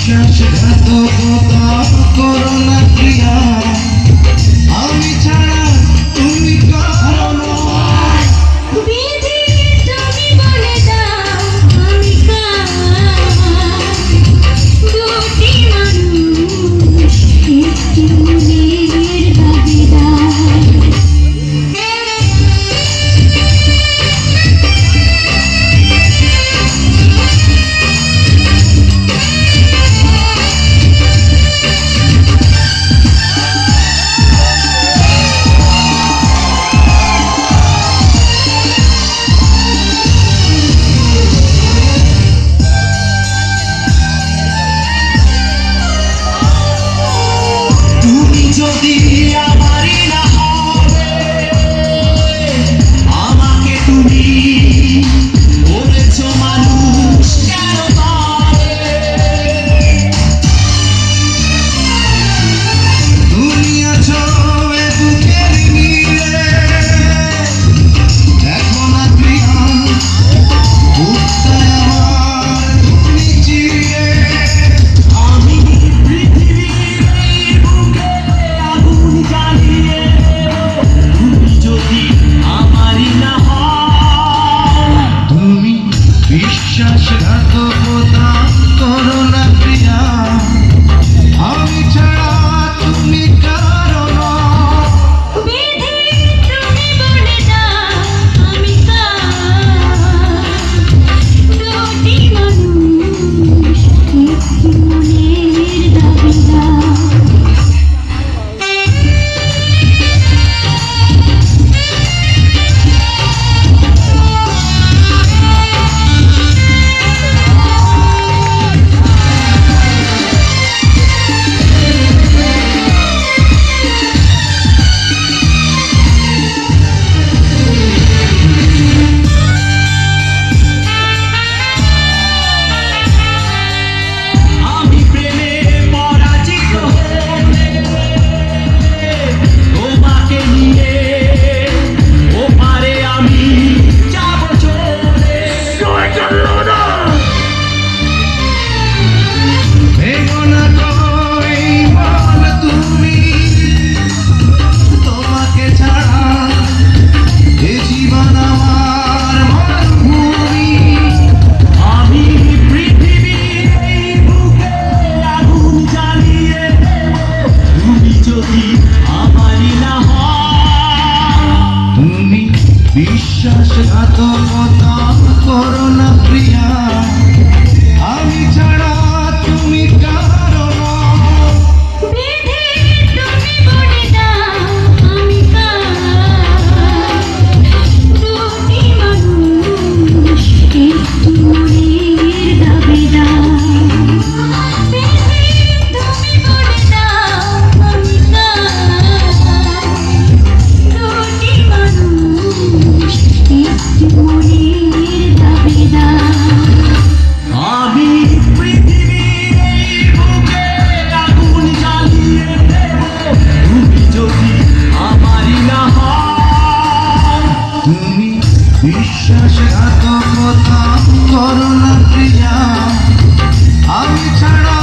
বিশ্বাসঘাতকতা করো না প্রিয়া, আমি ছাড়া তুমি কারো নয়। বিধি তুমি বলে দাও আমি কার, দুটি মানুষ একটি মনের দাবিদার। তুমি যদি আমারই না হবে, আমাকে তুমি বলেছো মানুষ কেন পারে। তুমি আছো এ বুকের নীড়ে, দেখো না প্রিয়া বুকটা আমার তুমি চিরে। আমি পৃথিবীর এই বুকে আগুন জ্বালিয়ে দেব, তুমি যদি আমারই না হও। তুমি বিশ্বাসঘাতকতা করো না প্রিয়া, আমি ছাড়া তুমি কারো নয়। বিধি তুমি বলে দাও আমি কার, দুটি মানুষ একটি মনের দাবিদার। আমি প্রেমে পরাজিত হয়ে তোমাকে নিয়ে ওপারে আমি যাব চলে। ভেঙো না কই মন তুমি, তোমাকে ছাড়া এ জীবন আমার মরুভূমি। আমি পৃথিবীর এই বুকে আগুন জ্বালিয়ে দেব, তুমি যদি আমারই না হও। তুমি বিশ্বাসঘাতকতা করো না প্রিয়া, আমি ছাড়া তুমি কারো নয়। বিধি তুমি বলে দাও আমি কার, দুটি মানুষ একটি মনের দাবিদার। বিধি তুমি বলে দাও আমি কার, দুটি মানুষ একটি মনের দাবিদার। আমি পৃথিবীর এই বুকে আগুন জ্বালিয়ে দেব, তুমি যদি আমারই না হও। তুমি বিশ্বাসঘাতকতা করো না প্রিয়া, আমি ছাড়া